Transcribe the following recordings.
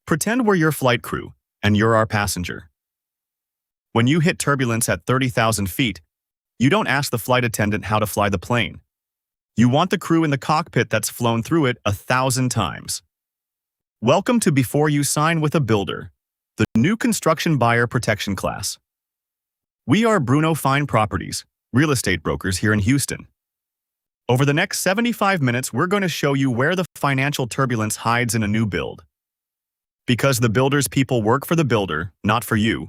Pretend we're your flight crew, and you're our passenger. When you hit turbulence at 30,000 feet, you don't ask the flight attendant how to fly the plane. You want the crew in the cockpit that's flown through it 1,000 times. Welcome to Before You Sign with a Builder, the new construction buyer protection class. We are Bruno Fine Properties, real estate brokers here in Houston. Over the next 75 minutes, we're going to show you where the financial turbulence hides in a new build. Because the builder's people work for the builder, not for you,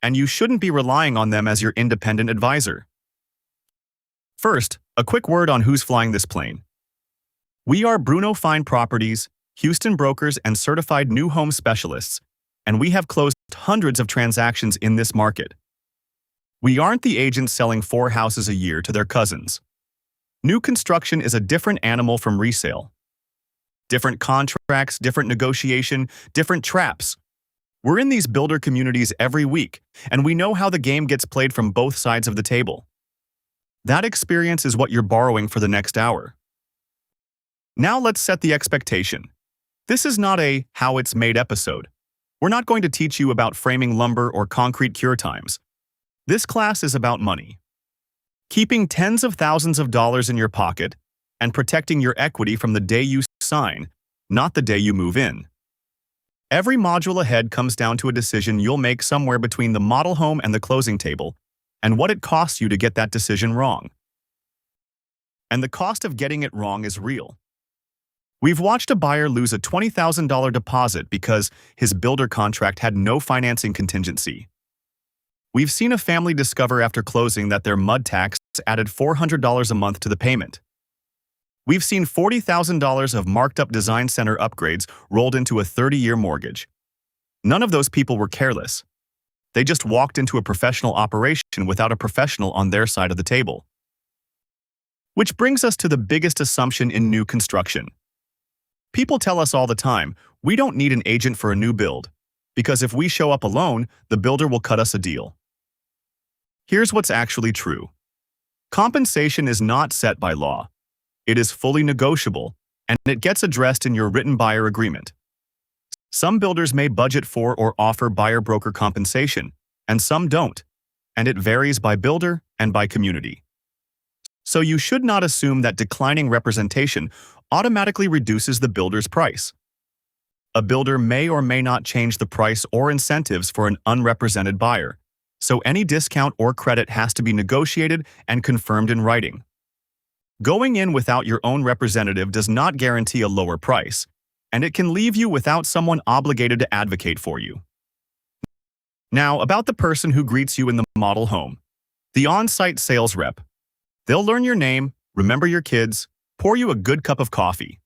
and you shouldn't be relying on them as your independent advisor. First, a quick word on who's flying this plane. We are Bruno Fine Properties, Houston brokers and certified new home specialists, and we have closed hundreds of transactions in this market. We aren't the agents selling 4 houses a year to their cousins. New construction is a different animal from resale. Different contracts, different negotiation, different traps. We're in these builder communities every week, and we know how the game gets played from both sides of the table. That experience is what you're borrowing for the next hour. Now let's set the expectation. This is not a how it's made episode. We're not going to teach you about framing lumber or concrete cure times. This class is about money. Keeping tens of thousands of dollars in your pocket and protecting your equity from the day you sign, not the day you move in. Every module ahead comes down to a decision you'll make somewhere between the model home and the closing table, and what it costs you to get that decision wrong. And the cost of getting it wrong is real. We've watched a buyer lose a $20,000 deposit because his builder contract had no financing contingency. We've seen a family discover after closing that their mud tax added $400 a month to the payment. We've seen $40,000 of marked-up design center upgrades rolled into a 30-year mortgage. None of those people were careless. They just walked into a professional operation without a professional on their side of the table. Which brings us to the biggest assumption in new construction. People tell us all the time, we don't need an agent for a new build, because if we show up alone, the builder will cut us a deal. Here's what's actually true. Compensation is not set by law. It is fully negotiable, and it gets addressed in your written buyer agreement. Some builders may budget for or offer buyer-broker compensation, and some don't, and it varies by builder and by community. So you should not assume that declining representation automatically reduces the builder's price. A builder may or may not change the price or incentives for an unrepresented buyer, so any discount or credit has to be negotiated and confirmed in writing. Going in without your own representative does not guarantee a lower price, and it can leave you without someone obligated to advocate for you. Now, about the person who greets you in the model home, the on-site sales rep. They'll learn your name, remember your kids, pour you a good cup of coffee.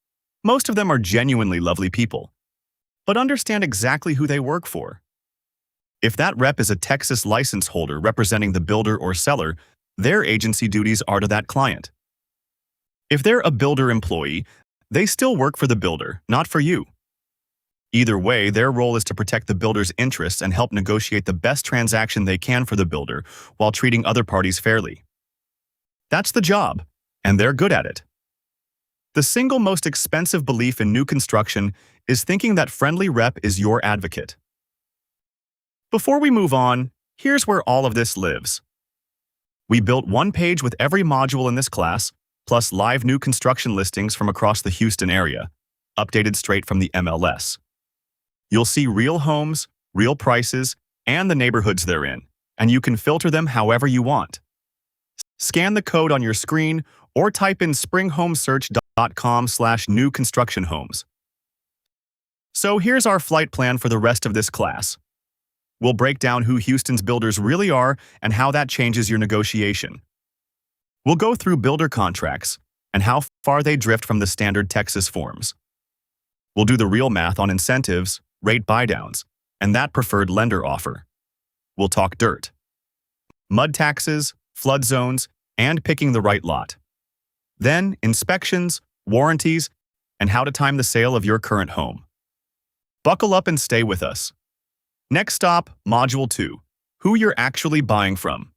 Most of them are genuinely lovely people, but understand exactly who they work for. If that rep is a Texas license holder representing the builder or seller, their agency duties are to that client. If they're a builder employee, they still work for the builder, not for you. Either way, their role is to protect the builder's interests and help negotiate the best transaction they can for the builder while treating other parties fairly. That's the job, and they're good at it. The single most expensive belief in new construction is thinking that friendly rep is your advocate. Before we move on, here's where all of this lives. We built one page with every module in this class, plus live new construction listings from across the Houston area, updated straight from the MLS. You'll see real homes, real prices, and the neighborhoods they're in, and you can filter them however you want. Scan the code on your screen or type in springhomesearch.com/new construction homes. So here's our flight plan for the rest of this class. We'll break down who Houston's builders really are and how that changes your negotiation. We'll go through builder contracts and how far they drift from the standard Texas forms. We'll do the real math on incentives, rate buydowns, and that preferred lender offer. We'll talk dirt, mud taxes, flood zones, and picking the right lot. Then inspections, warranties, and how to time the sale of your current home. Buckle up and stay with us. Next stop, Module 2, who you're actually buying from.